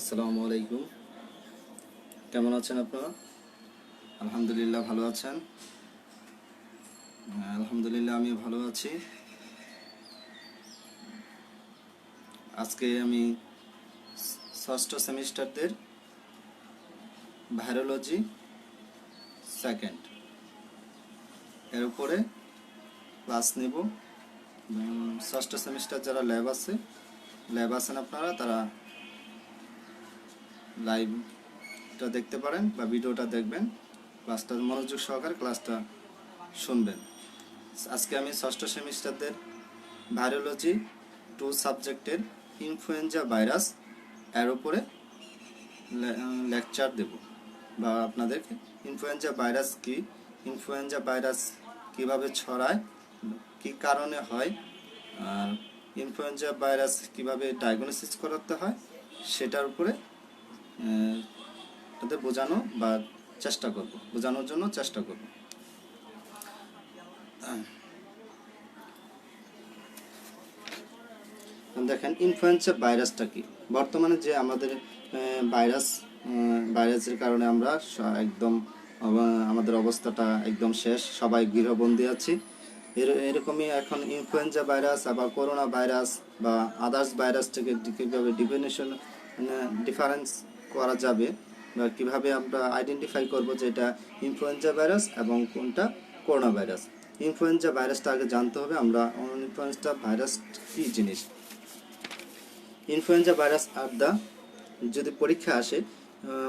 আসসালামু আলাইকুম। কেমন আছেন আপনারা? আলহামদুলিল্লাহ ভালো আছেন। আলহামদুলিল্লাহ আমি ভালো আছি। আজকে আমি ষষ্ঠ সেমিস্টারদের ভাইরোলজি সেকেন্ড এর উপরে ক্লাস নেব। ষষ্ঠ সেমিস্টার যারা ল্যাব আছেন আপনারা, তারা লাইভটা দেখতে পারেন বা ভিডিওটা দেখবেন, ক্লাসটা মনোযোগ সহকারে ক্লাসটা শুনবেন। আজকে আমি ষষ্ঠ সেমিস্টারদের ভাইরোলজি 2 সাবজেক্টের ইনফ্লুয়েঞ্জা ভাইরাস এর উপরে লেকচার দেব, বা আপনাদেরকে ইনফ্লুয়েঞ্জা ভাইরাস কি, ইনফ্লুয়েঞ্জা ভাইরাস কিভাবে ছড়ায়, কি কারণে হয়, আর ইনফ্লুয়েঞ্জা ভাইরাস কিভাবে ডায়াগনোসিস করতে হয় সেটার উপরে তাদের বোঝানোর জন্য চেষ্টা করব। দেখেন ইনফ্লুয়েঞ্জা ভাইরাসটা কি। বর্তমানে যে আমাদের ভাইরাসের কারণে আমরা একদম আমাদের অবস্থাটা একদম শেষ, সবাই গৃহবন্দী আছি। এরকমই এখন ইনফ্লুয়েঞ্জা ভাইরাস, আবার করোনা ভাইরাস বা আদার্স ভাইরাস থেকে কীভাবে ডিফারেন্স করা যাবে, বা কীভাবে আমরা আইডেন্টিফাই করব যে এটা ইনফ্লুয়েঞ্জা ভাইরাস এবং কোনটা করোনা ভাইরাস। ইনফ্লুয়েঞ্জা ভাইরাসটা আগে জানতে হবে আমরা ইনফ্লুয়েঞ্জা ভাইরাস কী জিনিস। ইনফ্লুয়েঞ্জা ভাইরাস আর যদি পরীক্ষা আসে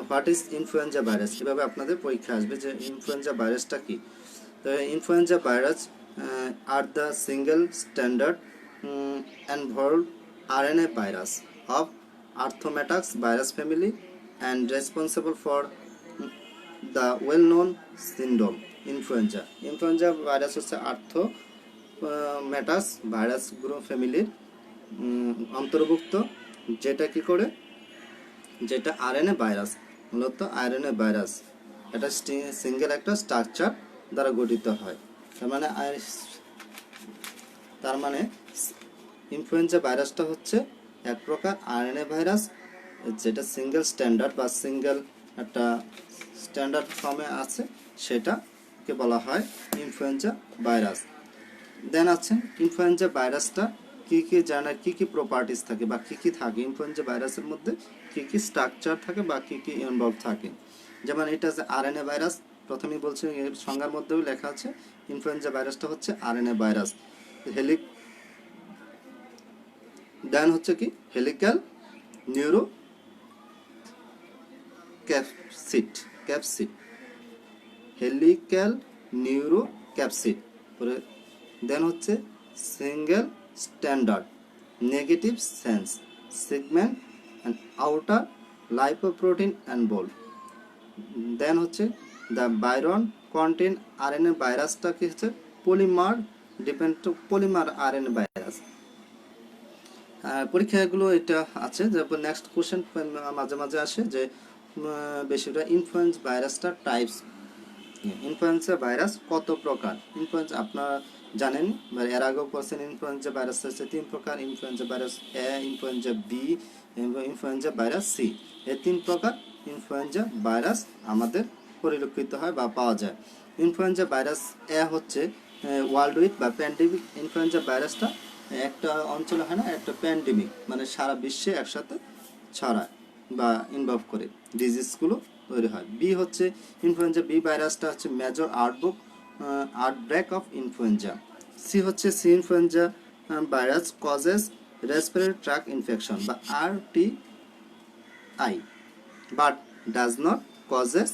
হোয়াট ইজ ইনফ্লুয়েঞ্জা ভাইরাস, এভাবে আপনাদের পরীক্ষা আসবে যে ইনফ্লুয়েঞ্জা ভাইরাসটা কি। তো influenza virus are the single stranded enveloped RNA virus of orthomyxo virus family and responsible for the well known syndrome influenza. Influenza virus হচ্ছে আর্থোমেটাস ভাইরাস গ্রুপ ফ্যামিলির অন্তর্ভুক্ত, যেটা RNA ভাইরাস, মূলত RNA ভাইরাস। এটা single একটা structure দ্বারা গঠিত হয়। তার মানে ইনফ্লুয়েঞ্জা ভাইরাসটা হচ্ছে এক প্রকার RNA ভাইরাস, যেটা সিঙ্গেল স্ট্যান্ডার্ড বা সিঙ্গেল একটা স্ট্যান্ডার্ড ফর্মে আছে, সেটাকে বলা হয় ইনফ্লুয়েঞ্জা ভাইরাস। দেন আছে ইনফ্লুয়েঞ্জা ভাইরাসটা কি প্রপার্টিস থাকে বা কি থাকে, ইনফ্লুয়েঞ্জা ভাইরাসের মধ্যে কি স্ট্রাকচার থাকে বা কি ইনভলভ থাকে। যেমন এটা যে RNA ভাইরাস, প্রথমেই বলছি এর সংজ্ঞার মধ্যেও লেখা আছে ইনফ্লুয়েঞ্জা ভাইরাসটা হচ্ছে RNA ভাইরাস। দেন হচ্ছে কি helical nucleo capsid helical nucleo capsid. Then হচ্ছে single stranded negative sense segment and outer lipoprotein and ball. Then হচ্ছে দ্য ভাইরন কন্টেন RNA ভাইরাসটা কি হচ্ছে পলিমার RNA ভাইরাস। পরীক্ষাগুলো এটা আছে। তারপর নেক্সট কোশ্চেন মাঝে মাঝে আসে যে বেশিরভাগ ইনফ্লুয়েঞ্জা ভাইরাসটা টাইপস, ইনফ্লুয়েঞ্জা ভাইরাস কত প্রকার। ইনফ্লুয়েঞ্জা আপনারা জানেন, এর আগেও পড়ছেন ইনফ্লুয়েঞ্জা ভাইরাস হচ্ছে 3 প্রকার, influenza virus A, influenza B এবং ইনফ্লুয়েঞ্জা ভাইরাস C। এই 3 প্রকার ইনফ্লুয়েঞ্জা ভাইরাস আমাদের পরিলক্ষিত হয় বা পাওয়া যায়। ইনফ্লুয়েঞ্জা ভাইরাস A হচ্ছে ওয়ার্ল্ড উইড বা প্যান্ডেমিক। ইনফ্লুয়েঞ্জা ভাইরাসটা একটা অঞ্চলে হয় না, একটা প্যান্ডেমিক, মানে সারা বিশ্বে একসাথে ছড়ায় বা ইনভলভ করে ডিজিজগুলো তৈরি হয়। বি হচ্ছে ইনফ্লুয়েঞ্জা B ভাইরাসটা হচ্ছে major outbreak of influenza. C হচ্ছে C influenza virus causes respiratory tract infection বা RTI but does not causes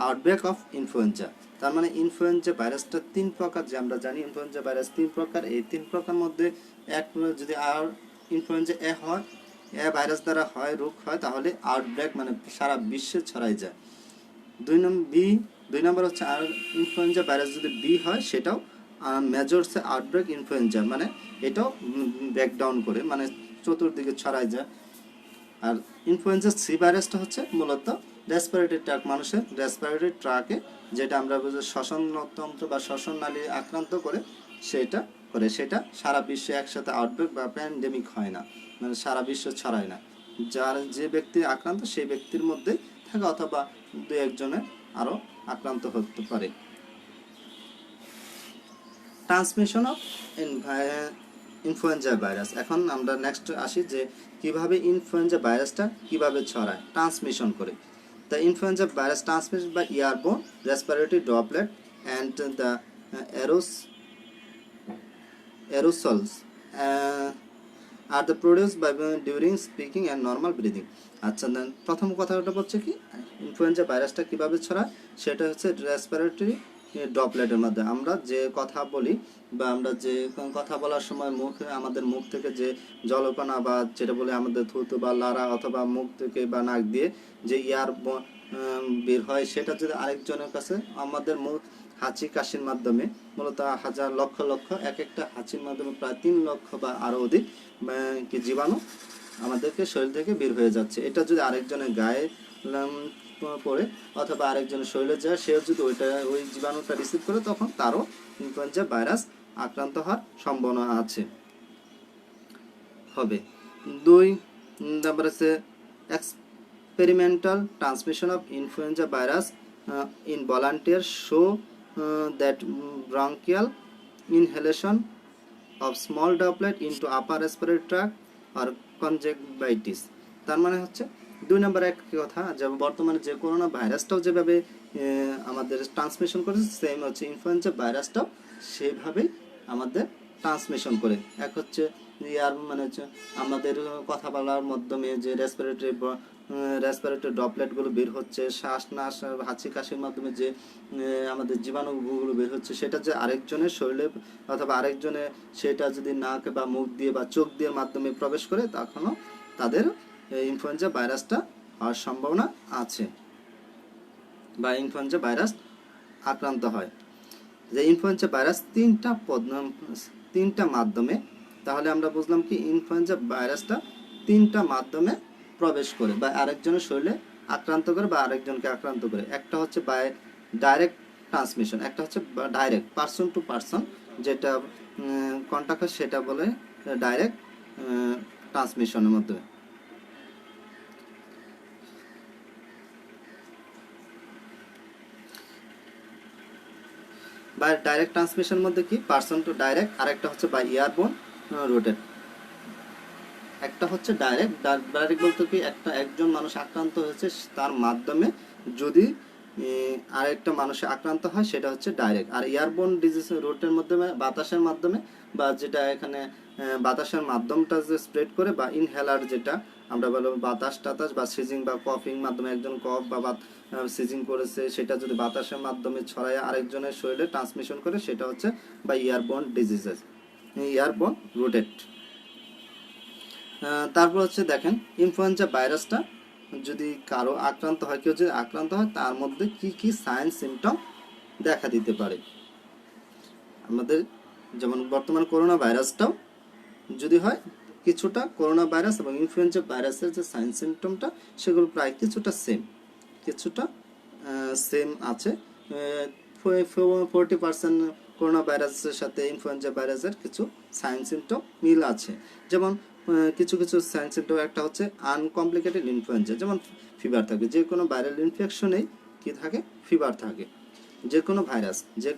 outbreak of influenza. তার মানে ইনফ্লুয়েঞ্জা ভাইরাসটা 3 প্রকার, যে আমরা জানি ইনফ্লুয়েঞ্জা ভাইরাস 3 প্রকার। এই 3 প্রকার মধ্যে এক যদি ইনফ্লুয়েঞ্জা A হয়, এ ভাইরাস দ্বারা রোগ হয়, তাহলে আউটব্রেক মানে সারা বিশ্বে ছড়াই যায়। দুই নম্বর হচ্ছে আর ইনফ্লুয়েঞ্জা ভাইরাস যদি B হয়, সেটাও মেজর আউটব্রেক ইনফ্লুয়েঞ্জা, মানে এটাও ব্রেকডাউন করে, মানে চতুর্দিকে ছড়াই যায়। আর ইনফ্লুয়েঞ্জা C ভাইরাসটা হচ্ছে মূলত রেসপিরেটরি ট্র্যাক্ট, মানুষের রেসপিরেটরি ট্র্যাকে, যেটা আমরা শ্বসনতন্ত্র বা শ্বসন নালী আক্রান্ত করে সেটা সারা বিশ্বে একসাথে আউটব্রেক বা প্যান্ডেমিক হয় না, মানে সারা বিশ্ব ছড়ায় না। যে ব্যক্তি আক্রান্ত সেই ব্যক্তির মধ্যে থাকে, অথবা দুই একজনের আরও আক্রান্ত হতে পারে। Transmission of influenza virus. এখন আমরা নেক্সট আসি যে কিভাবে ইনফ্লুয়েঞ্জা ভাইরাসটা কিভাবে ছড়ায়, ট্রান্সমিশন করে। The influenza virus transmitted by airborne respiratory droplet and the aerosols are the produced by during speaking and normal breathing. আচ্ছা, দেন প্রথম কথাটা হচ্ছে কি ইনফ্লুয়েঞ্জা ভাইরাসটা কিভাবে ছড়ায়, সেটা হচ্ছে রেসপিরেটরি ড্রপলেটের মধ্যে। আমরা যে কথা বলি বা আমরা যে কথা বলার সময় আমাদের মুখ থেকে যে জলকণা বা যেটা বলে আমাদের থুতু বা লারা অথবা মুখ থেকে বা নাক দিয়ে যে এয়ার বের হয়, সেটা যদি আরেকজনের কাছে আমাদের মুখ হাঁচি কাশির মাধ্যমে, মূলত হাজার লক্ষ লক্ষ এক একটা হাঁচির মাধ্যমে প্রায় 3 লক্ষ বা আরও অধিক কি জীবাণু আমাদেরকে শরীর থেকে বের হয়ে যাচ্ছে। এটা যদি আরেকজনের গায়ে পড়ে অথবা আরেকজনের শরীরে যায়, সেও যদি ওই জীবাণুটা রিসিভ করে, তখন তারও ইনফ্লুয়েঞ্জা ভাইরাস আক্রান্ত হওয়ার সম্ভাবনা হবে। 2 নাম্বার আছে experimental transmission of influenza virus in volunteers show that bronchial inhalation of small droplet into upper respiratory tract or conjunctivitis। তার মানে হচ্ছে 2 নম্বর এক কথা, যে বর্তমানে যে করোনা ভাইরাসটাও যেভাবে আমাদের ট্রান্সমিশন করেছে, সেম হচ্ছে ইনফ্লুয়েঞ্জা ভাইরাসটাও সেভাবেই আমাদের ট্রান্সমিশন করে। এক হচ্ছে ইয়ার মানে হচ্ছে আমাদের কথা বলার মাধ্যমে যে রেসপিরেটরি ড্রপলেটগুলো বের হচ্ছে, শ্বাস নাশ হাঁচি কাশির মাধ্যমে যে আমাদের জীবাণুগুলো বের হচ্ছে, সেটা যে আরেকজনের শরীরে অথবা আরেকজনের সেটা যদি নাক বা মুখ দিয়ে বা চোখ দিয়ে মাধ্যমে প্রবেশ করে, তখনও তাদের ইনফ্লুয়েঞ্জা ভাইরাসটা হওয়ার সম্ভাবনা আছে বা ইনফ্লুয়েঞ্জা ভাইরাস আক্রান্ত হয়। যে ইনফ্লুয়েঞ্জা ভাইরাস তিনটা মাধ্যমে, তাহলে আমরা বুঝলাম কি ইনফ্লুয়েঞ্জা ভাইরাসটা 3টা মাধ্যমে প্রবেশ করে বা আরেকজনের শরীরে আক্রান্ত করে বা আরেকজনকে আক্রান্ত করে। একটা হচ্ছে বাই ডাইরেক্ট ট্রান্সমিশন, একটা হচ্ছে ডাইরেক্ট পার্সন টু পার্সন, যেটা কন্টাক্ট হয় সেটা বলে ডাইরেক্ট ট্রান্সমিশনের মাধ্যমে। বাই ডাইরেক্ট ট্রান্সমিশনের মধ্যে কি পার্সন টু ডাইরেক্ট, আর একটা হচ্ছে বাই এয়ারবোন রুটেড। একটা হচ্ছে ডাইরেক্ট বলতে কি একজন মানুষ আক্রান্ত হয়েছে, তার মাধ্যমে যদি আরেকটা মানুষে আক্রান্ত হয়, সেটা হচ্ছে ডাইরেক্ট। আর এয়ারবোন ডিজিজ রুটের মাধ্যমে বাতাসের মাধ্যমে বা যেটা এখানে বাতাসের মাধ্যমটা যে স্প্রেড করে বা ইনহেলার, যেটা আমরা বলবো বাতাস টাতাস বা সিজিং বা কফিং মাধ্যমে একজন কফ বা সিজিং করেছে, সেটা যদি বাতাসের মাধ্যমে ছড়ায় আরেকজনের শরীরে ট্রান্সমিশন করে, সেটা হচ্ছে বা এয়ারবোন ডিজিজেস, এয়ারবোন রুটেড। তারপর হচ্ছে দেখেন ইনফ্লুয়েঞ্জা ভাইরাসটা যদি কারো আক্রান্ত হয়, কেউ যদি আক্রান্ত হয়, তার মধ্যে কি কি সাইন সিমটম দেখা দিতে পারে। আমাদের যেমন বর্তমান করোনা ভাইরাসটাও যদি হয়, কিছুটা করোনা ভাইরাস এবং ইনফ্লুয়েঞ্জা ভাইরাসের যে সাইন সিমটমটা, সেগুলো প্রায় কিছুটা সেম আছে। 40% করোনা ভাইরাসের সাথে ইনফ্লুয়েঞ্জা ভাইরাসের কিছু সাইন সিমটম মিল আছে। যেমন কিছু সাইন সিমটম, একটা হচ্ছে আনকমপ্লিকেটেড ইনফ্লুয়েঞ্জা, যেমন ফিভার থাকে, যে কোনো ভাইরাল ইনফেকশনেই কি থাকে, ফিভার থাকে। যে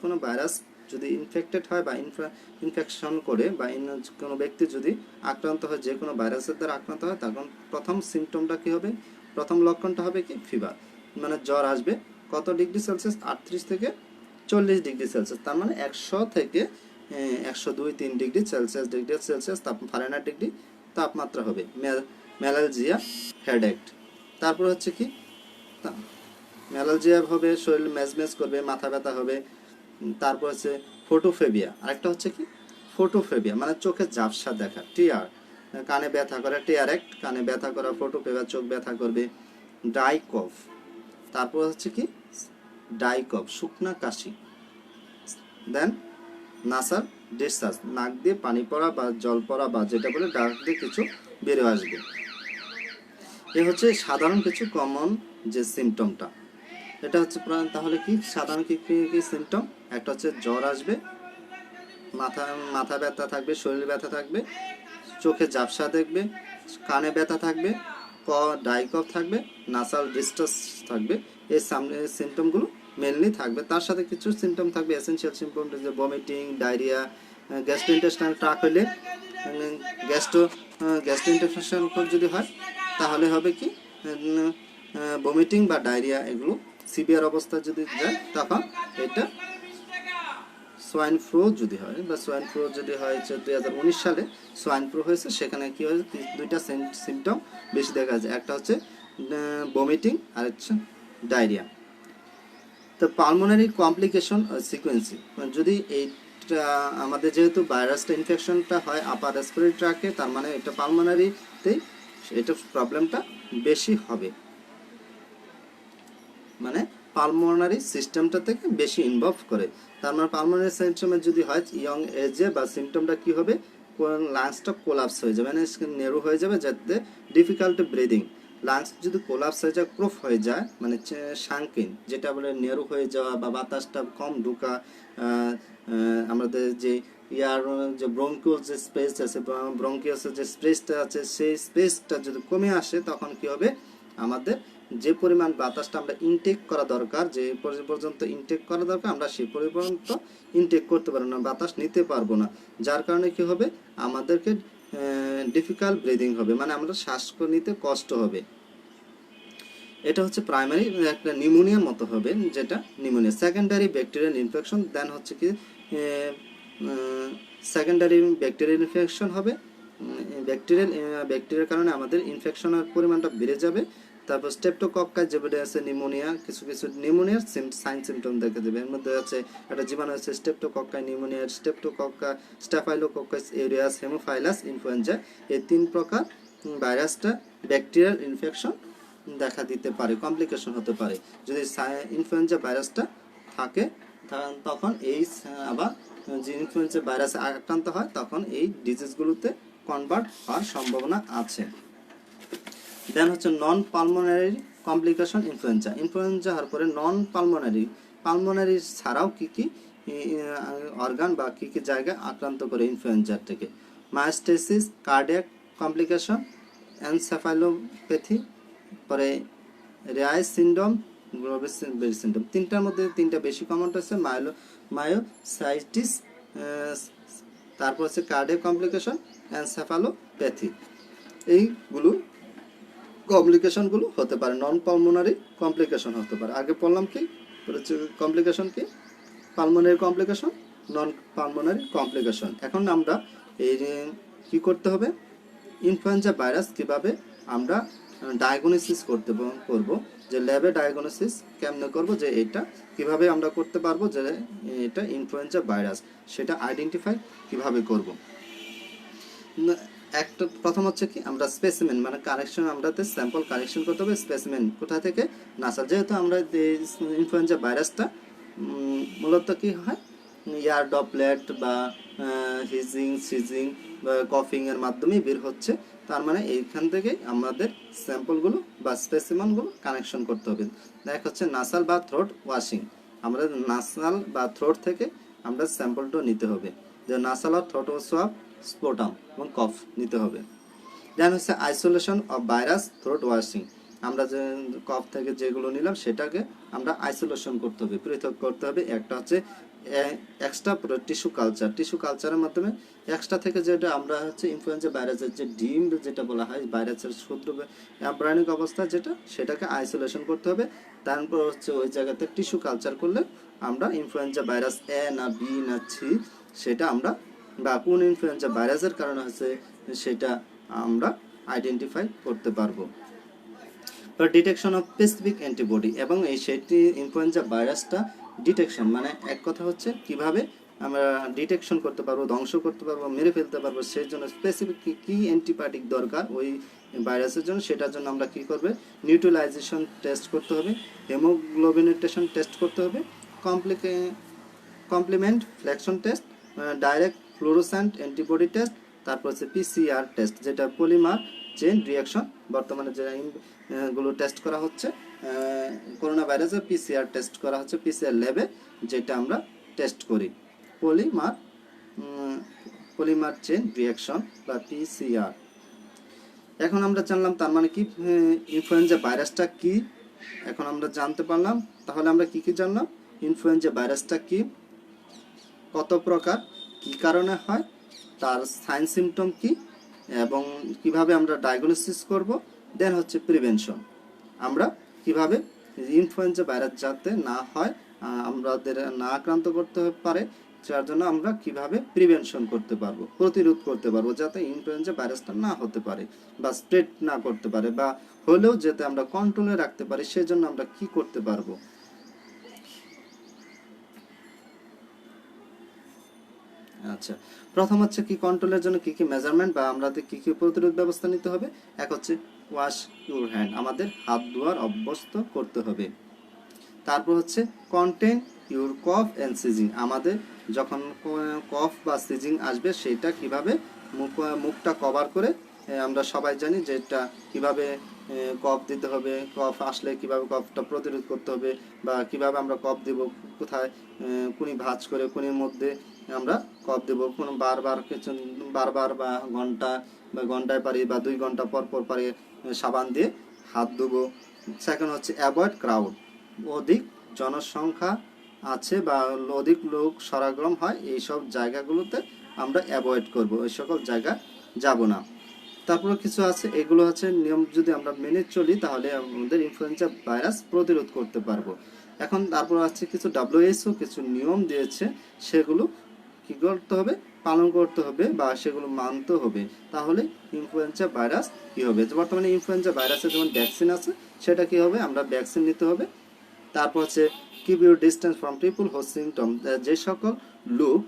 কোনো ভাইরাস যদি ইনফেক্টেড হয় বা ইনফেকশন করে বা কোনো ব্যক্তি যদি আক্রান্ত হয়, যে কোনো ভাইরাসের দ্বারা আক্রান্ত হয়, তখন প্রথম সিমটমটা কি হবে, প্রথম লক্ষণটা হবে কি ফিভার, মানে জ্বর আসবে। কত ডিগ্রি সেলসিয়াস? 38 থেকে 40 ডিগ্রি সেলসিয়াস। তার মানে 100 থেকে 102-3 ডিগ্রি সেলসিয়াস ফারেনহাইট ডিগ্রি তাপমাত্রা হবে। ম্যালালজিয়া, হেডেক। তারপর হচ্ছে কি ম্যালালজিয়া হবে, শরীর মেজমেজ করবে, মাথা ব্যথা হবে। তারপর হচ্ছে ফোটোফোবিয়া, আরেকটা হচ্ছে কি ফোটোফোবিয়া, মানে চোখে ঝাপসা দেখা, টিয়ার, কানে ব্যথা করা, টিয়ারেক্ট, কানে ব্যথা করা, ফোটোফোবিয়া, চোখ ব্যথা করবে। ড্রাই কফ, তারপর হচ্ছে কি ড্রাই কফ, শুকনা কাশি। দেন নাসার ডিসচার্জ, নাক দিয়ে পানি পড়া বা জল পড়া বা যেটা বলে ডাক দিয়ে কিছু বেরিয়ে আসবে। এ হচ্ছে সাধারণ কিছু কমন যে সিমটমটা, এটা হচ্ছে তাহলে কি সাধারণ কি সিমটম, একটা হচ্ছে জ্বর আসবে, মাথা ব্যথা থাকবে, শরীর ব্যথা থাকবে, চোখে ঝাপসা দেখবে, কানে ব্যথা থাকবে, ড্রাই কফ থাকবে, নাসাল ডিস্ট্রেস থাকবে, এই সিমটমগুলো মেনলি থাকবে। তার সাথে কিছু সিমটম থাকবে, এসেনশিয়াল সিমটম, যে ভমিটিং, ডায়রিয়া, গ্যাস্ট্রোইন্টেস্টাইনাল ট্র্যাক্ট হলে গ্যাস্ট্রোইন্টেস্টাইনাল যদি হয় তাহলে হবে কি ভমিটিং বা ডায়রিয়া, এগুলো সিভিয়ার অবস্থা যদি যায় তখন এটা সোয়াইন ফ্লু যদি হয়, বা সোয়াইন ফ্লু যদি হয় 2019 সালে সোয়াইন ফ্লু হয়েছে, সেখানে কি হয়েছে দুইটা সিমটম বেশি দেখা যায়, একটা হচ্ছে ভমিটিং আর হচ্ছে ডায়রিয়া। তো পালমোনারি কমপ্লিকেশন সিকোয়েন্সি, যদি এইটা আমাদের যেহেতু ভাইরাসটা ইনফেকশনটা হয় আপার রেসপিরেটরি ট্র্যাকে, তার মানে এটা পালমোনারিতেই এটা প্রবলেমটা বেশি হবে, মানে পালমোনারি সিস্টেমটা থেকে বেশি ইনভলভ করে। তার মানে পালমোনারি সিস্টেমে যদি হয় ইয়ং এজে, বা সিমটমটা কি হবে, লাংসটা কোলাপস হয়ে যাবে, মানে নেরু হয়ে যাবে, যাতে ডিফিকাল্ট ব্রিদিং। লাংস যদি কোলাপস হয়ে যায়, ক্রোফ হয়ে যায়, মানে শাঙ্কিন, যেটা বলে নেরু হয়ে যাওয়া বা বাতাসটা কম ঢোকা, আমাদের যে ইয়ার যে ব্রঙ্কিওল যে স্পেস আছে, ব্রঙ্কিয়াসের যে স্পেসটা আছে, সেই স্পেসটা যদি কমে আসে, তখন কি হবে, আমাদের যে পরিমাণ বাতাসটা আমরা ইনটেক করা দরকার, যে পর্যন্ত ইনটেক করা দরকার, আমরা সেই পর্যন্ত ইনটেক করতে পারবো না, বাতাস নিতে পারবো না, যার কারণে কি হবে, আমাদেরকে ডিফিকাল্ট ব্রিদিং হবে, মানে আমরা শ্বাস নিতে কষ্ট হবে। এটা হচ্ছে প্রাইমারি একটা নিউমোনিয়ার মতো হবে, যেটা নিউমোনিয়া। সেকেন্ডারি ব্যাকটেরিয়াল ইনফেকশন, দেন হচ্ছে কি সেকেন্ডারি ব্যাকটেরিয়াল ইনফেকশন হবে, ব্যাকটেরিয়ার কারণে আমাদের ইনফেকশনের পরিমাণটা বেড়ে যাবে। তারপর স্টেপটোকক্কাস, যেটা আছে নিউমোনিয়া, কিছু নিউমোনিয়ার সাইন সিমটম দেখা দেবে। এর মধ্যে আছে একটা জীবাণু আছে স্টেপটোকক্কাই pneumonia, স্টেপটোকক্কা, staphylococcus areas, Haemophilus influenza, এই 3 প্রকার ভাইরাসটা ব্যাকটেরিয়াল ইনফেকশন দেখা দিতে পারে, কমপ্লিকেশন হতে পারে। যদি ইনফ্লুয়েঞ্জা ভাইরাসটা থাকে তখন এই আবার যে ইনফ্লুয়েঞ্জা ভাইরাসে আক্রান্ত হয়, তখন এই ডিজিজগুলোতে কনভার্ট হওয়ার সম্ভাবনা আছে। দেন হচ্ছে নন পালমোনারি কমপ্লিকেশন ইনফ্লুয়েঞ্জা। ইনফ্লুয়েঞ্জা হওয়ার পরে নন পালমোনারি ছাড়াও কি কি অর্গান বা কি কি জায়গা আক্রান্ত করে ইনফ্লুয়েঞ্জার থেকে, মায়াস্টেসিস, কার্ডিয়াক কমপ্লিকেশন, এনসেফালোপ্যাথি, পরে রেয়াই সিন্ড্রোম, গ্লোবেরি সিন্ড্রোম। তিনটার মধ্যে তিনটা বেশি কমন আছে, মায়োসাইটিস, তারপর হচ্ছে কার্ডিয়াক কমপ্লিকেশন, এনসেফালোপ্যাথি। এইগুলো কমপ্লিকেশনগুলো হতে পারে, নন পালমোনারি কমপ্লিকেশন হতে পারে। আগে বললাম কি কমপ্লিকেশন কি, পালমোনারি কমপ্লিকেশন, নন পালমোনারি কমপ্লিকেশন। এখন আমরা এই কি করতে হবে, ইনফ্লুয়েঞ্জা ভাইরাস কিভাবে আমরা ডায়াগনোসিস করব, যে ল্যাবে ডায়াগনোসিস কেমনে করব, যে এটা কিভাবে আমরা করতে পারবো যে এটা ইনফ্লুয়েঞ্জা ভাইরাস, সেটা আইডেন্টিফাই কিভাবে করব। একটা প্রথম হচ্ছে কি, আমরা স্পেসিমেন মানে কালেকশন, আমরাতে স্যাম্পল কালেকশন করতে হবে। স্পেসিমেন কোথা থেকে, নাসা। যেহেতু আমরা ইনফ্লুয়েঞ্জা ভাইরাসটা মূলত কি হয়, এয়ার ড্রপলেট বা হিজিং, সিজিং বা কফিং এর মাধ্যমেই বের হচ্ছে, তার মানে এইখান থেকে আমাদের স্যাম্পলগুলো বা স্পেসিমেনগুলো কানেকশন করতে হবে। দেখ হচ্ছে নাসাল বা থ্রোট ওয়াশিং, আমরা নাসাল বা থ্রোট থেকে আমরা স্যাম্পলটা নিতে হবে, যে নাসাল আর থ্রোট সোয়াব, স্পোটাম এবং কফ নিতে হবে। দেন হচ্ছে isolation of virus throat washing, আমরা যে কফ থেকে যেগুলো নিলাম সেটাকে আমরা আইসোলেশন করতে হবে, পৃথক করতে হবে। একটা হচ্ছে এক্সট্রা টিস্যু কালচারের মাধ্যমে এক্সট্রা থেকে যেটা আমরা হচ্ছে ইনফ্লুয়েঞ্জা ভাইরাসের যে ডিম যেটা বলা হয়, ভাইরাসের ক্ষুদ্র এমব্রায়োনিক অবস্থা যেটা, সেটাকে আইসোলেশন করতে হবে। তারপর হচ্ছে ওই জায়গাতে টিস্যু কালচার করলে আমরা ইনফ্লুয়েঞ্জা ভাইরাস এ না বি না সি, সেটা আমরা বা কোন ইনফ্লুয়েঞ্জা ভাইরাসের কারণে হচ্ছে সেটা আমরা আইডেন্টিফাই করতে পারবো। ডিটেকশন অফ স্পেসিফিক অ্যান্টিবডি, এবং এই সেটি ইনফ্লুয়েঞ্জা ভাইরাসটা ডিটেকশন, মানে এক কথা হচ্ছে কিভাবে আমরা ডিটেকশন করতে পারবো, ধ্বংস করতে পারবো, মেরে ফেলতে পারবো, সেই জন্য স্পেসিফিক কী অ্যান্টিবায়োটিক দরকার ওই ভাইরাসের জন্য, সেটার জন্য আমরা কী করবে, নিউট্রালাইজেশন টেস্ট করতে হবে, হেমোগ্লোবিনেটেশন টেস্ট করতে হবে, complement fixation test, direct fluorescent antibody test, তারপর হচ্ছে পিসিআর টেস্ট, যেটা পলিমার চেইন রিয়াকশন, বর্তমানে যে গুলো টেস্ট করা হচ্ছে করোনা ভাইরাসের পিসিআর টেস্ট করা হচ্ছে পিসিআর ল্যাবে, যেটা আমরা টেস্ট করি পলিমার চেইন রিয়াকশন বা পিসিআর। এখন আমরা জানলাম তার মানে কি ইনফ্লুয়েঞ্জা ভাইরাসটা কি, এখন আমরা জানতে পারলাম। তাহলে আমরা কি কি জানলাম? ইনফ্লুয়েঞ্জা ভাইরাসটা কি, কত প্রকার, কি কারণে হয়, তার সাইন সিমটম কি, এবং কিভাবে আমরা ডায়াগনোসিস করব, দেন হচ্ছে প্রিভেনশন। আমরা কিভাবে ইনফ্লুয়েঞ্জা ভাইরাস যাতে না হয়, আমাদের না আক্রান্ত করতে পারে, যার জন্য আমরা কিভাবে প্রিভেনশন করতে পারবো, প্রতিরোধ করতে পারবো, যাতে ইনফ্লুয়েঞ্জা ভাইরাসটা না হতে পারে বা স্প্রেড না করতে পারে, বা হলেও যাতে আমরা কন্ট্রোলে রাখতে পারি, সেজন্য আমরা কি করতে পারবো। আচ্ছা, প্রথম হচ্ছে কি কন্ট্রোলের জন্য কি কি মেজারমেন্ট বা আমাদের কি কি প্রতিরোধ ব্যবস্থা নিতে হবে। এক হচ্ছে ওয়াশ ইউর হ্যান্ড, আমাদের হাত ধোয়ার অভ্যস্ত করতে হবে। তারপর হচ্ছে contain your cough and seizing, আমাদের যখন কফ বা সিজিং আসবে সেটা কিভাবে মুখটা কভার করে, আমরা সবাই জানি যে এটা কিভাবে কফ দিতে হবে, কফ আসলে কিভাবে কফটা প্রতিরোধ করতে হবে, বা কিভাবে আমরা কফ দেব, কোথায় কুনি ভাঁজ করে কুনির মধ্যে আমরা কফ দেব, কোনো বারবার কিছু বারবার বা ঘন্টায় পারি বা 2 ঘন্টা পর পর পারি সাবান দিয়ে হাত ধুবো। সেকেন্ড হচ্ছে অ্যাভয়েড ক্রাউড, অধিক জনসংখ্যা আছে বা অধিক লোক সমাগম হয় এইসব জায়গাগুলোতে আমরা অ্যাভয়েড করব, ওই সকল জায়গা যাব না। তারপরে কিছু আছে, এগুলো হচ্ছে নিয়ম যদি আমরা মেনে চলি তাহলে আমাদের ইনফ্লুয়েঞ্জা ভাইরাস প্রতিরোধ করতে পারবো। এখন তারপর আছে কিছু WHO কিছু নিয়ম দিয়েছে, সেগুলো কি করতে হবে, পালন করতে হবে বা সেগুলো মানতে হবে, তাহলে ইনফ্লুয়েঞ্জা ভাইরাস কি হবে। বর্তমানে ইনফ্লুয়েঞ্জা ভাইরাসের যেমন ভ্যাকসিন আছে, সেটা কি হবে, আমরা ভ্যাকসিন নিতে হবে। তারপর হচ্ছে keep your distance from people who symptom, যে সকল লোক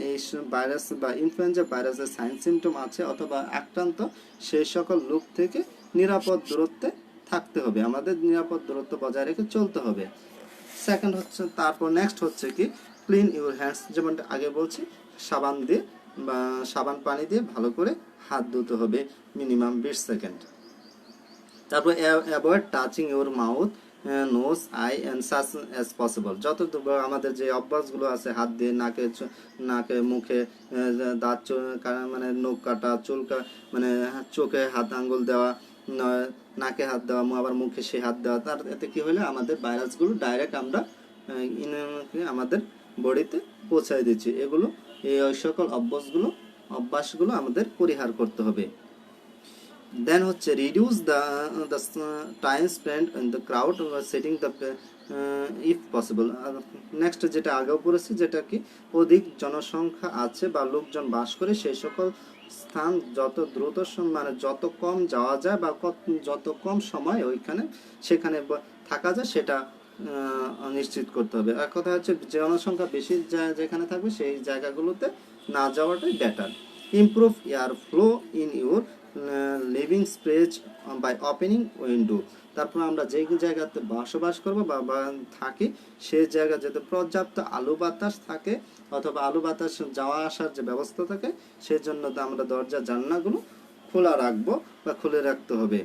এই ভাইরাস বা ইনফ্লুয়েঞ্জা ভাইরাসের সাইন সিমটম আছে অথবা আক্রান্ত, সেই সকল লোক থেকে নিরাপদ দূরত্বে থাকতে হবে, আমাদের নিরাপদ দূরত্ব বজায় রেখে চলতে হবে। সেকেন্ড হচ্ছে, তারপর নেক্সট হচ্ছে কি ক্লিন ইউর হ্যান্ডস, যেমন আগে বলছি সাবান দিয়ে বা সাবান পানি দিয়ে ভালো করে হাত ধুতে হবে মিনিমাম 20 সেকেন্ড। তারপর avoid touching your mouth, nose, eye and such as possible, যতটুকু আমাদের যে অভ্যাসগুলো আছে হাত দিয়ে নাকে মুখে দাঁত মানে নখ কাটা, মানে চোখে হাত আঙ্গুল দেওয়া, নাকে হাত দেওয়া, আবার মুখে সে হাত দেওয়া, তার এতে কি হলে আমাদের ভাইরাসগুলো ডাইরেক্ট আমরা আমাদের বডিতে পৌঁছায় দিচ্ছি। এগুলো ওই সকল অভ্যাসগুলো আমাদের পরিহার করতে হবে। দেন হচ্ছে reduce the time spend in the crowd setting the if possible. Next যেটা আগেও পড়েছি, যেটা কি অধিক জনসংখ্যা আছে বা লোকজন বাস করে সেই সকল স্থান যত দ্রুত মানে যত কম যাওয়া যায় বা যত কম সময় ওইখানে সেখানে থাকা যায়, সেটা নিশ্চিত করতে হবে। এক কথা হচ্ছে জনসংখ্যা বেশি যেখানে থাকবে সেই জায়গাগুলোতে না যাওয়াটাই better. Improve air flow in your living space by opening window, তারপর আমরা যে জায়গাতে বসবাস করবো বা থাকি সেই জায়গা যাতে পর্যাপ্ত আলো বাতাস থাকে অথবা আলো বাতাস যাওয়া আসার যে ব্যবস্থা থাকে, সেই জন্য আমরা দরজা জানলাগুলো খোলা রাখবো বা খুলে রাখতে হবে।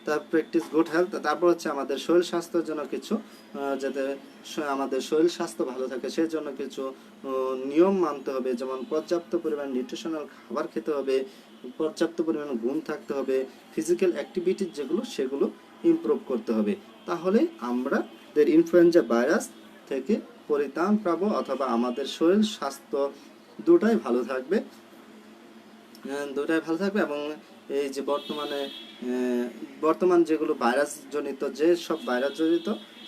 তার প্র্যাকটিস গুড হেলথ, তারপর হচ্ছে আমাদের শরীর স্বাস্থ্যের জন্য কিছু যাতে আমাদের শরীর স্বাস্থ্য ভালো থাকে সেই জন্য কিছু নিয়ম মানতে হবে, যেমন পর্যাপ্ত পরিমাণ নিউট্রিশনাল খাবার খেতে হবে, পর্যাপ্ত পরিমাণ ঘুম থাকতে হবে, ফিজিক্যাল অ্যাক্টিভিটিস যেগুলো সেগুলো ইমপ্রুভ করতে হবে, তাহলে আমরা ইনফ্লুয়েঞ্জা ভাইরাস থেকে পরিত্রাণ পাবো অথবা আমাদের শরীর স্বাস্থ্য দুটাই ভালো থাকবে এবং এই যে বর্তমান যেগুলো ভাইরাস জনিত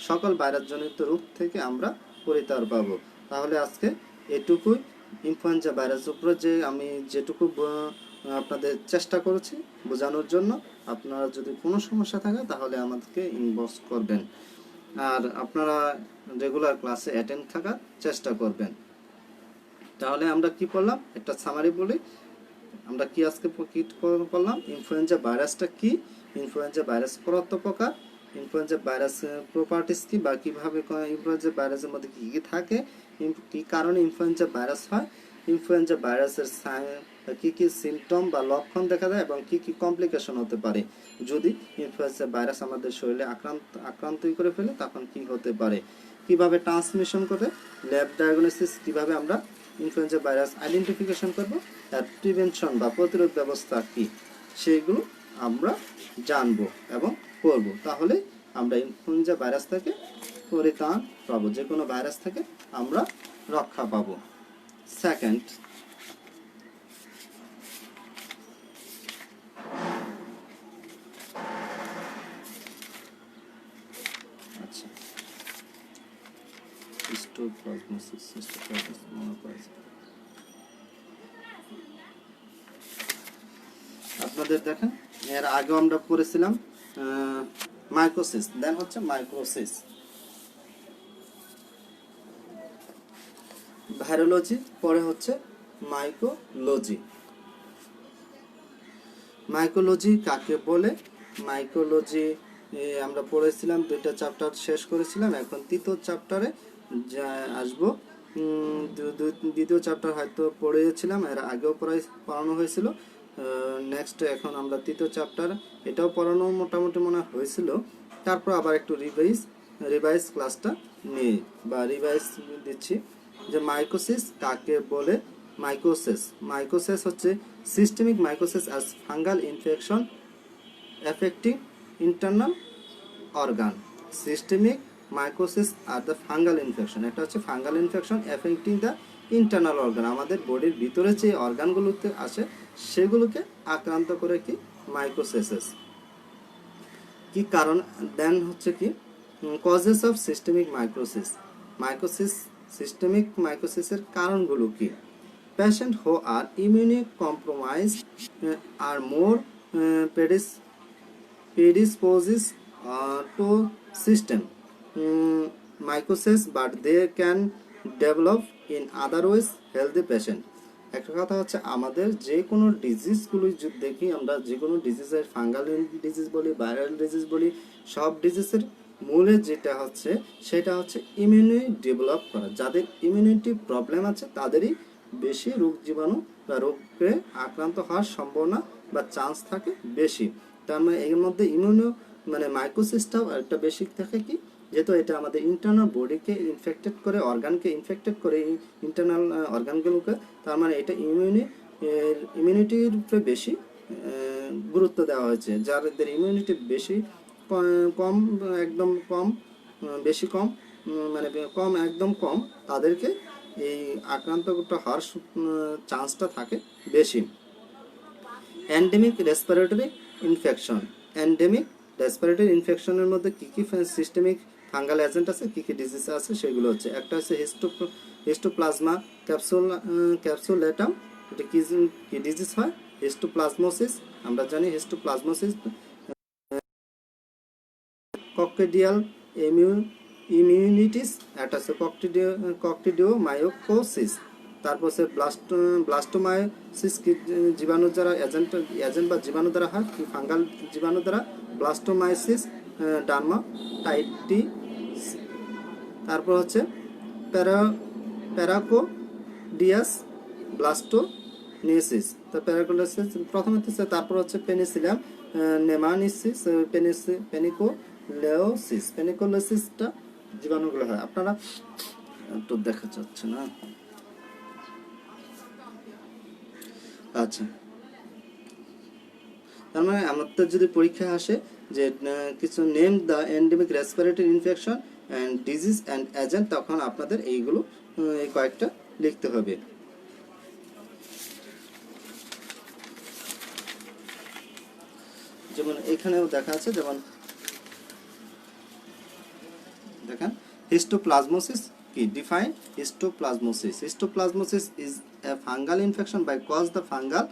সকল ভাইরাস জনিত রোগ থেকে আমরা পরিত্রাণ পাবো। তাহলে আজকে এটুকুই ইনফ্লুয়েঞ্জা ভাইরাস উপরে যে আমি যেটুকু আপনাদের চেষ্টা করেছি বোঝানোর জন্য। আপনারা যদি কোনো সমস্যা থাকে তাহলে আমাদেরকে ইনবক্স করবেন, আর আপনারা রেগুলার ক্লাসে অ্যাটেন্ড থাকার চেষ্টা করবেন। তাহলে আমরা কি করলাম, একটা সামারি বলি, আমরা কি আজকে কি করলাম, ইনফ্লুয়েঞ্জা ভাইরাসটা কি, ইনফ্লুয়েঞ্জা ভাইরাস কত প্রকার, ইনফ্লুয়েঞ্জা ভাইরাসের প্রপার্টিস কি বা কিভাবে ইনফ্লুয়েঞ্জা ভাইরাসের মধ্যে কি কি থাকে, কি কারণে ইনফ্লুয়েঞ্জা ভাইরাস হয়, ইনফ্লুয়েঞ্জা ভাইরাসের কি কি সিমটম বা লক্ষণ দেখা যায় এবং কি কি কমপ্লিকেশন হতে পারে যদি ইনফ্লুয়েঞ্জা ভাইরাস আমাদের শরীরে আক্রান্তই করে ফেলে, তখন কি হতে পারে, কিভাবে ট্রান্সমিশন করে, ল্যাব ডায়াগনোসিস কিভাবে আমরা ইনফ্লুয়েঞ্জা ভাইরাস আইডেন্টিফিকেশন করব, আর প্রিভেনশন বা প্রতিরোধ ব্যবস্থা কি, সেইগুলো আমরা জানবো এবং করব, তাহলে আমরা ইনফ্লুয়েঞ্জা ভাইরাস থেকে পরিত্রাণ পাবো, যে কোনো ভাইরাস থেকে আমরা রক্ষা পাবো। সেকেন্ড, আচ্ছা, হিস্টোপ্লাজমোসিস, আপনাদের দেখেন এর আগেও আমরা পড়েছিলাম মাইকোসিস, দেন হচ্ছে মাইক্রোসিস। ভাইরোলজি, পরে হচ্ছে মাইকোলজি। মাইকোলজি কাকে বলে? মাইকোলজি আমরা পড়েছিলাম, 2টা চ্যাপ্টার শেষ করেছিলাম, এখন 3য় চ্যাপ্টারে আসবো। দ্বিতীয় চ্যাপ্টার হয়তো পড়েছিলাম, এর আগেও পড়ানো হয়েছিল। নেক্সট এখন আমরা 3য় চ্যাপ্টার, এটাও পড়ানো মোটামুটি মনে হয়েছিল। তারপর আবার একটু রিভাইজ ক্লাসটা নিয়ে বা রিভাইজ দিচ্ছি যে মাইকোসিস কাকে বলে। মাইকোসিস হচ্ছে systemic mycosis as fungal infection affecting internal organ. Systemic mycosis are the fungal infection. এটা হচ্ছে fungal infection affecting the internal organ, আমাদের বডির ভিতরে যে অর্গানগুলোতে আসে সেগুলোকে আক্রান্ত করে কি মাইকোসিস। কি কারণ? দেন হচ্ছে কি causes of systemic mycosis. Systemic মাইকোসিসের কারণগুলো কি? Patients who are immunocompromised are more predisposed to system mycosis, but they can develop in otherwise healthy patient. একটা কথা হচ্ছে আমাদের যে কোনো ডিজিজগুলো যদি দেখি, আমরা যে কোনো ডিজিজের, ফাঙ্গাল ডিজিজ বলি, ভাইরাল ডিজিজ বলি, সব ডিজিজের মূলে যেটা হচ্ছে সেটা হচ্ছে ইমিউনিটি ডেভেলপ করা। যাদের ইমিউনিটি প্রবলেম আছে তাদেরই বেশি রোগ জীবাণু বা রোগে আক্রান্ত হওয়ার সম্ভাবনা বা চান্স থাকে বেশি। তার মানে এর মধ্যে মাইকোসিসটাও একটা বেশি থাকে কি, যেহেতু এটা আমাদের ইন্টারনাল বডিকে ইনফেক্টেড করে, অর্গানকে ইনফেক্টেড করে, ইন্টারনাল অর্গানগুলোকে, তার মানে এটা ইমিউনিটির উপরে বেশি গুরুত্ব দেওয়া হয়েছে। যাদের ইমিউনিটি বেশি কম, একদম কম, বেশি কম, কম, একদম কম, তাদেরকে এই আক্রান্তটা হওয়ার চান্সটা থাকে বেশি। Endemic respiratory infection. Endemic respiratory ইনফেকশনের মধ্যে কী কী সিস্টেমিক ফাঙ্গাল এজেন্ট আছে, কী কী ডিজিজ আছে সেগুলো হচ্ছে, একটা হচ্ছে হিস্টোপ্লাজমা ক্যাপসুলেটাম। এটা কি ডিজিজ হয়? হিস্টোপ্লাজমোসিস, আমরা জানি হিস্টোপ্লাজমোসিস। ককটিডিয়াল ইমিউনিটিস, একটা হচ্ছে ককটিডিওমায়োকোসিস। তারপর হচ্ছে ব্লাস্টোমায়োসিস, কি জীবাণু দ্বারা এজেন্ট বা জীবাণু দ্বারা হয়, কি ফাঙ্গাল জীবাণু দ্বারা, ব্লাস্টোমাইসিস ডার্মাটাইটিস। তারপর হচ্ছে প্যারাকোডিয়াস ব্লাস্টোনেসিস। তো প্যারাকোডিয়াসিস প্রথমে হচ্ছে, তারপর হচ্ছে পেনিসিলিয়াম নেমানিসিস, পেনিকোলোসিসটা জীবাণুগুলো হয়। আপনারা একটু দেখা যাচ্ছে না? আচ্ছা, তার মানে আমাদের যদি পরীক্ষা আসে যে কিছু name the endemic respiratory infection and disease and agent, তখন আপনাদের এইগুলো এই কয়েকটা লিখতে হবে। যেমন এখানেও দেখা আছে, যেমন দেখেন হিস্টোপ্লাজমোসিস কি define histoplasmosis is a fungal infection by cause the fungal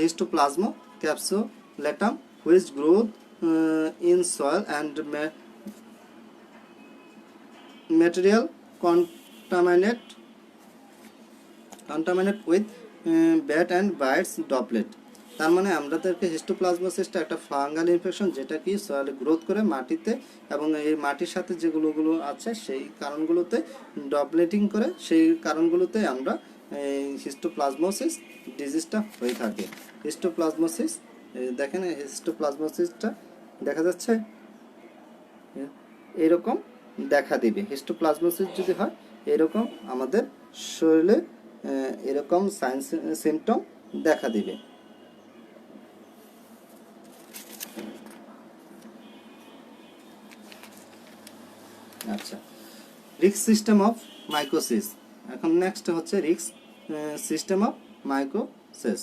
histoplasma capsulatum which growth in soil and material contaminate with bat and bites droplet। তার মানে আমাদেরকে হিস্টোপ্লাজমোসিসটা একটা ফাঙ্গাল ইনফেকশন, যেটা কি সয়েলে গ্রোথ করে মাটিতে, এবং এই মাটির সাথে যেগুলো আছে সেই কারণগুলোতে ডপলেটিং করে, সেই কারণগুলোতে আমরা এই হিস্টোপ্লাজমোসিস ডিজিজটা হয়ে থাকে। হিস্টোপ্লাজমোসিস দেখেন, হিস্টোপ্লাজমোসিসটা দেখা যাচ্ছে এরকম দেখা দিবে। হিস্টোপ্লাজমোসিস যদি হয় এরকম আমাদের শরীরে এরকম সাইন সিমটম দেখা দিবে। Risk system of mycosis. এখন নেক্সট হচ্ছে risk system of mycosis.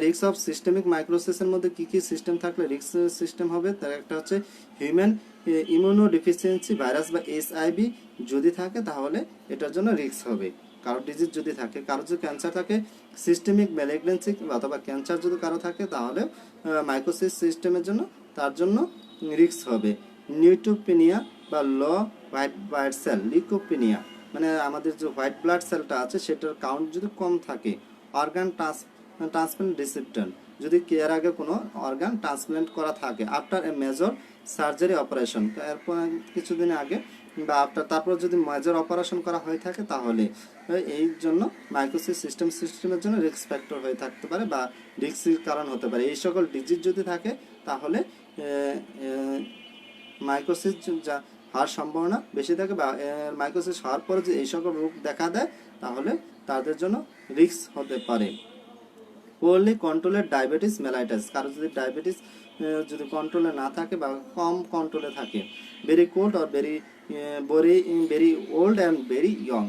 Risk of systemic মাইক্রোসিসের মধ্যে কি কি সিস্টেম থাকলে রিস্ক সিস্টেম হবে, তার একটা হচ্ছে হিউম্যান ইমিউনো ডিফিসিয়েন্সি ভাইরাস বা এসআইভি যদি থাকে তাহলে এটার জন্য রিস্ক হবে। কারো ডিজিজ যদি থাকে, কারো যদি ক্যান্সার থাকে, সিস্টেমিক ম্যালিগন্যান্সি অথবা ক্যান্সার যদি কারো থাকে তাহলে মাইক্রোসিস সিস্টেমের জন্য তার জন্য রিস্ক হবে। নিউট্রোপেনিয়া বা লো হোয়াইট সেল লিউকোপেনিয়া, মানে আমাদের যে হোয়াইট ব্লাড সেলটা আছে সেটার কাউন্ট যদি কম থাকে, অর্গান ট্রান্সপ্লান্ট রিসিপ্টেন্ট যদি এর আগে কোনো অর্গান ট্রান্সপ্লান্ট করা থাকে after a major surgery operation, এরপর কিছুদিন আগে বা আফটার তারপর যদি মেজর অপারেশন করা হয়ে থাকে তাহলে এই জন্য মাইক্রোসিস সিস্টেমের জন্য রিস্ক ফ্যাক্টর হয়ে থাকতে পারে বা রিস্কের কারণ হতে পারে। এই সকল ডিজিজ যদি থাকে তাহলে মাইক্রোসিস যা হওয়ার সম্ভাবনা বেশি থাকে বা মাইক্রোসিস হওয়ার পরে যে এই সকল রোগ দেখা দেয় তাহলে তাদের জন্য রিস্ক হতে পারে। পোরলি কন্ট্রোলের ডায়াবেটিস মেলাইটাস, কারো যদি ডায়াবেটিস যদি কন্ট্রোলে না থাকে বা কম কন্ট্রোলে থাকে, very cold or very old and very young,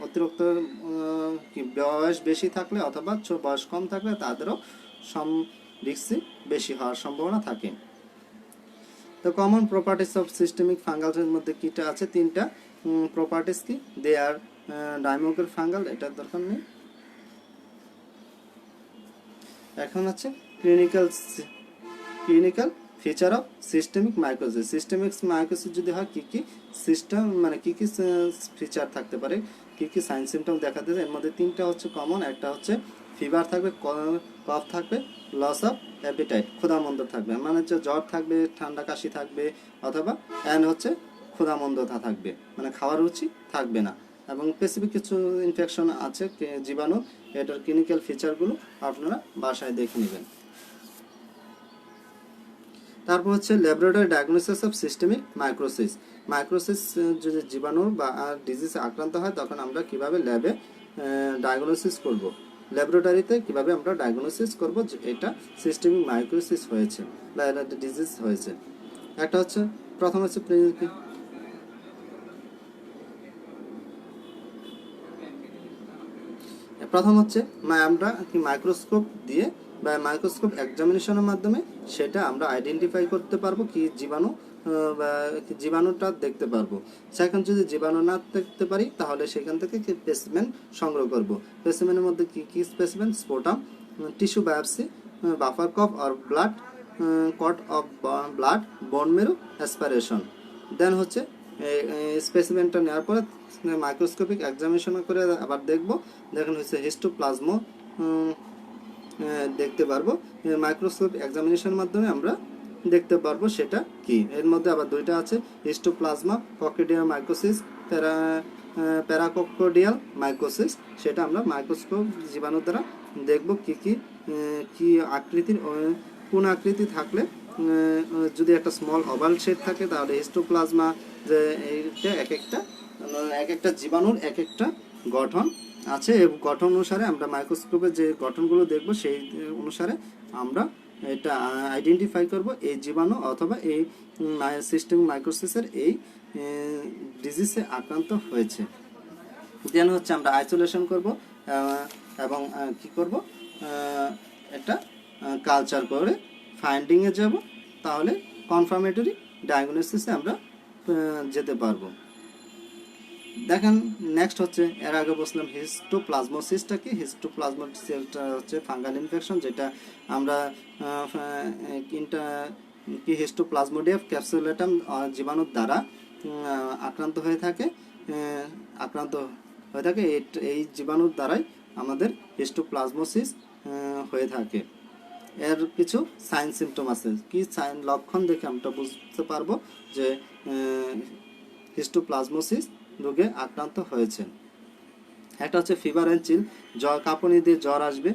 অতিরিক্ত বয়স বেশি থাকলে অথবা বয়স কম থাকলে তাদেরও রিস্ক বেশি হওয়ার সম্ভাবনা থাকে। তো কমন প্রপার্টিস অফ সিস্টেমিক ফাঙ্গালের মধ্যে কিটা আছে, তিনটা প্রপার্টিস কি, দে আর ডাইমোকের ফাঙ্গাল, এটার দরকার নেই। এখন হচ্ছে clinical feature of systemic mycosis. Systemic mycosis যদি হয় কি কি সিস্টেম মানে কি কি ফিচার থাকতে পারে, কি কি সাইন সিমটম দেখা দেবে, এর মধ্যে তিনটা হচ্ছে কমন। একটা হচ্ছে ফিভার থাকবে, কফ থাকবে, লস অফ অ্যাপিটাইট ক্ষুধামন্দ থাকবে, মানে হচ্ছে জ্বর থাকবে, ঠান্ডা কাশি থাকবে, অথবা অ্যান্ড হচ্ছে ক্ষুধামন্দতা থাকবে, মানে খাওয়ার রুচি থাকবে না, এবং স্পেসিফিক কিছু ইনফেকশন আছে জীবাণু। এটার ক্লিনিক্যাল ফিচারগুলো আপনারা বাসায় দেখে নেবেন। তারপর হচ্ছে ল্যাবরেটরি ডায়াগনোসিস অফ সিস্টেমিক মাইক্রোসিস। মাইক্রোসিস যদি জীবাণু বা ডিজিজে আক্রান্ত হয় তখন আমরা কিভাবে ল্যাবে ডায়াগনোসিস করব, ল্যাবরেটরিতে কিভাবে আমরা ডায়াগনোসিস করব যে এটা সিস্টেমিক মাইক্রোসিস হয়েছে বা এটা ডিজিজ হয়েছে। একটা হচ্ছে প্রথম হচ্ছে আমরা কি মাইক্রোস্কোপ দিয়ে বা মাইক্রোস্কোপ এক্সামিনেশনের মাধ্যমে সেটা আমরা আইডেন্টিফাই করতে পারবো কি জীবাণু বা জীবাণুটা দেখতে পারবো। সেখানে যদি জীবাণু না দেখতে পারি তাহলে সেখান থেকে স্পেসিমেন সংগ্রহ করব। স্পেসিমেনের মধ্যে কি কি specimen, sputum, tissue biopsy, buffy coat or blood clot of blood, bone marrow aspiration. দেন হচ্ছে স্পেসিমেনটা নেওয়ার পরে মাইক্রোস্কোপিক এক্সামিনেশন করে আবার দেখেন হচ্ছে হিস্টোপ্লাজমো দেখতে পারবো। মাইক্রোস্কোপ এক্সামিনেশনের মাধ্যমে আমরা দেখতে পারবো সেটা কি। এর মধ্যে আবার দুইটা আছে, হিস্টোপ্লাজমা ককোডিয়াল মাইক্রোসিস, প্যারাকোকোডিয়াল মাইক্রোসিস। সেটা আমরা মাইক্রোস্কোপ জীবাণু দ্বারা দেখব কি আকৃতির, কোন আকৃতি থাকলে যদি একটা স্মল ওভাল শেপ থাকে তাহলে হিস্টোপ্লাজমা, যে এইটা এক একটা জীবাণুর এক একটা গঠন আছে, এই গঠন অনুসারে আমরা মাইক্রোস্কোপে যে গঠনগুলো দেখব সেই অনুসারে আমরা এটা আইডেন্টিফাই করব এই জীবাণু অথবা এই সিস্টেম মাইক্রোসিসের এই ডিজিজে আক্রান্ত হয়েছে। দেন হচ্ছে আমরা আইসোলেশন করব এবং কি করব, একটা কালচার করে ফাইন্ডিংয়ে যাব, তাহলে কনফার্মেটরি ডায়াগনোসিসে আমরা যেতে পারবো। দেখেন নেক্সট হচ্ছে, এর আগে বলছিলাম হিস্টোপ্লাজমোসিসটা কি। হিস্টোপ্লাজমোসিসটা হচ্ছে ফাঙ্গাল ইনফেকশন, যেটা আমরা কি হিস্টোপ্লাজমোডিয়াম ক্যাপসুলেটাম জীবাণুর দ্বারা আক্রান্ত হয়ে থাকে। এই জীবাণুর দ্বারাই আমাদের হিস্টোপ্লাজমোসিস হয়ে থাকে। এর কিছু সাইন সিমটম আছে, কি সাইন লক্ষণ দেখে আমরা বুঝতে পারবো যে হিস্টোপ্লাজমোসিস রোগে আক্রান্ত হয়েছে। একটা হচ্ছে ফিভার অ্যান্ড চিল, জ্বর, কাঁপুনি দিয়ে জ্বর আসবে,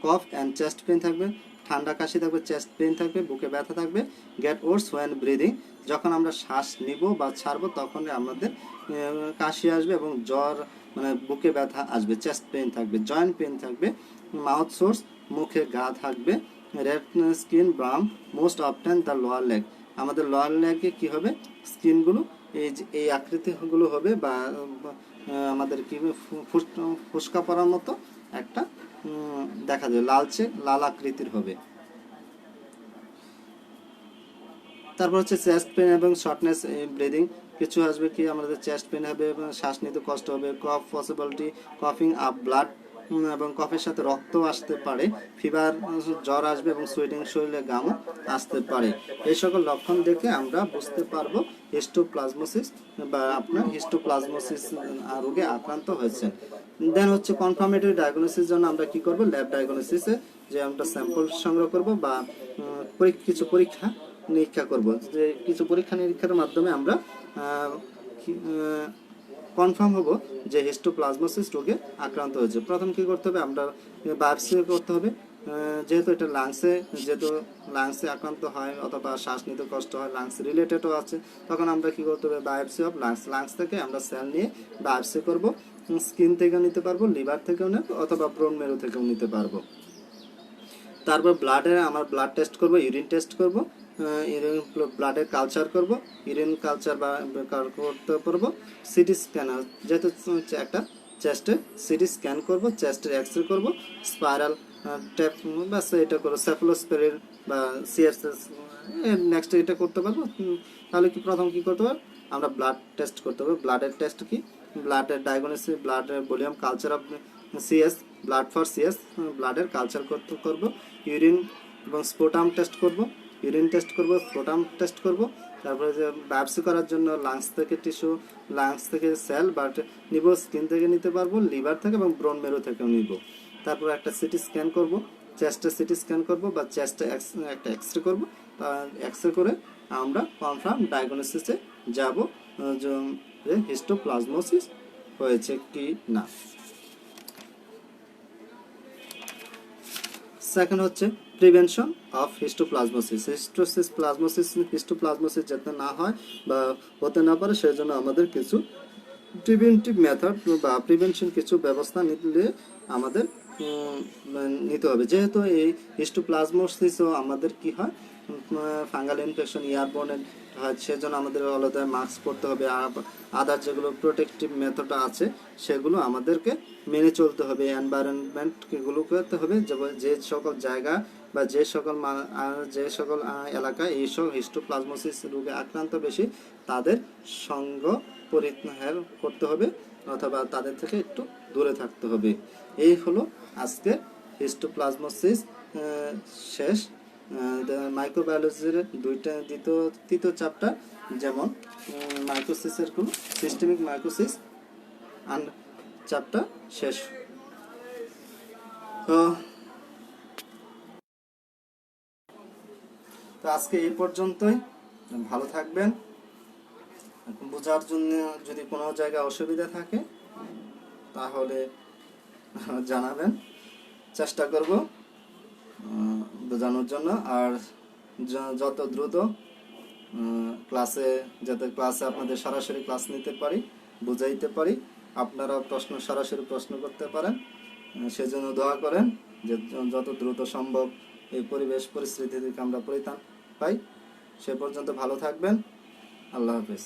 কফ অ্যান্ড চেস্ট পেন থাকবে, ঠান্ডা কাশি থাকবে, চেস্ট পেন থাকবে, বুকে ব্যথা থাকবে, গেট ওয়ার্স হোয়েন ব্রিদিং, যখন আমরা শ্বাস নিব বা ছাড়বো তখন আমাদের কাশি আসবে এবং জ্বর মানে বুকে ব্যথা আসবে, চেস্ট পেইন থাকবে, জয়েন্ট পেইন থাকবে, মাউথ সোর্স মুখে ঘা থাকবে, red skin ব্রাম most often the lower leg, আমাদের লোয়ার লেগে কী হবে, স্কিনগুলো এই যে এই আকৃতিগুলো হবে বা আমাদের কি ফুসকা পড়ার মতো একটা দেখা যায়, লালচে লাল আকৃতির হবে। তারপর হচ্ছে চেস্ট পেন এবং শর্টনেস ব্রিদিং, কিছু আসবে কি আমাদের চেস্ট পেন হবে এবং শ্বাস নিতে কষ্ট হবে, কফ পসিবিলিটি কফিং আপ ব্লাড এবং কফের সাথে রক্ত আসতে পারে, ফিভার জ্বর আসবে এবং সুইটিং শরীরে ঘামও আসতে পারে। এই সকল লক্ষণ দেখে আমরা বুঝতে পারবো হিস্টোপ্লাজমোসিস বা আপনার হিস্টোপ্লাজমোসিস রোগে আক্রান্ত হয়েছে। দেন হচ্ছে কনফার্মেটরি ডায়াগনোসিস জন্য আমরা কি করব, ল্যাব ডায়াগনোসিসে যে আমরা স্যাম্পল সংগ্রহ করব বা কিছু পরীক্ষা নিরীক্ষা করব, যে কিছু পরীক্ষা নিরীক্ষার মাধ্যমে আমরা কনফার্ম হব যে হিস্টোপ্লাজমোসিস রোগে আক্রান্ত হয়েছে। প্রথম কি করতে হবে, আমরা বায়োপসি করতে হবে, যেহেতু এটা লাংসে আক্রান্ত হয় অথবা শ্বাস নিতে কষ্ট হয়, লাংস রিলেটেডও আছে, তখন আমরা কি করতে হবে, বায়োপসি অফ লাংস থেকে আমরা সেল নিয়ে বায়োপসি করব, স্কিন থেকেও নিতে পারবো, লিভার থেকেও নেব অথবা ব্রোন মেরু থেকেও নিতে পারবো। তারপর আমার ব্লাড টেস্ট করব, ইউরিন টেস্ট করব, ব্লাডের কালচার করব, ইউরিন কালচার বা করতে পারবো, সিটি স্ক্যান, যেহেতু একটা চেস্টের সিটি স্ক্যান করব, চেস্টের এক্সরে করব, স্পাইরাল ট্যাপ বা এটা করবো, সেফালোস্পেরিন বা সিএসএস, নেক্সট এটা করতে পারবো। তাহলে কি প্রথম কি করতে হবে, আমরা ব্লাড টেস্ট করতে হবে। ব্লাডের টেস্ট কি, ব্লাডের ডায়াগনোসিস, ব্লাডের volume, culture of CS, blood for CS, ব্লাডের কালচার করব, ইউরিন এবং স্পোটাম টেস্ট করব, ইউরিন টেস্ট করব, স্পোটাম টেস্ট করব। তারপরে যে বায়োপসি করার জন্য লাংস থেকে টিস্যু, লাংস থেকে সেল বা নিব, স্কিন থেকে নিতে পারবো, লিভার থেকে এবং ব্রোন মেরু থেকেও নিব। তারপর একটা সিটি স্ক্যান করব, চেস্টে সিটি স্ক্যান করব বা চেস্টে একটা এক্সরে করব, এক্সরে করে আমরা কনফার্ম ডায়াগনোসিসে যাব যে হিস্টোপ্লাজমোসিস হয়েছে কি না। সেকেন্ড হচ্ছে প্রিভেনশন অফ হিস্টোপ্লাজমোসিস, হিস্টোপ্লাজমোসিস যাতে না হয় বা হতে না পারে সেজন্য আমাদের কিছু প্রিভেন্টিভ মেথড বা প্রিভেনশন কিছু ব্যবস্থা নিলে আমাদের নিতে হবে। যেহেতু এই হিস্টোপ্লাজমোসিসও আমাদের কি হয়, ফাঙ্গাল ইনফেকশন এয়ারবোর্ন হয়, সেজন্য আমাদের আলাদা মাস্ক পরতে হবে, আদার যেগুলো প্রোটেক্টিভ মেথড আছে সেগুলো আমাদেরকে মেনে চলতে হবে। এনভায়রনমেন্টগুলো করতে হবে, যে সকল জায়গা বা যে সকল এলাকায় এইসব হিস্টোপ্লাজমোসিস রোগে আক্রান্ত বেশি, তাদের সঙ্গ পরিহার করতে হবে অথবা তাদের থেকে একটু দূরে থাকতে হবে। এই হলো আজকে হিস্টোপ্লাজমোসিস শেষ। মাইক্রোবায়োলজির তৃতীয় চ্যাপ্টার, যেমন মাইক্রোসিসের গুলো, সিস্টেমিক মাইক্রোসিস অ্যান্ড চ্যাপ্টার শেষ। তো আজকে এই পর্যন্তই, ভালো থাকবেন। বোঝার জন্য যদি কোনো জায়গায় অসুবিধা থাকে তাহলে জানাবেন, চেষ্টা করব বোঝানোর জন্য। আর যত দ্রুত ক্লাসে আপনাদের সরাসরি ক্লাস নিতে পারি, বুঝাইতে পারি, আপনারা সরাসরি প্রশ্ন করতে পারেন, সেজন্য দোয়া করেন যে যত দ্রুত সম্ভব এই পরিস্থিতি থেকে আমরা পরিত্রাণ পাই। সে পর্যন্ত ভালো থাকবেন। আল্লাহ হাফেজ।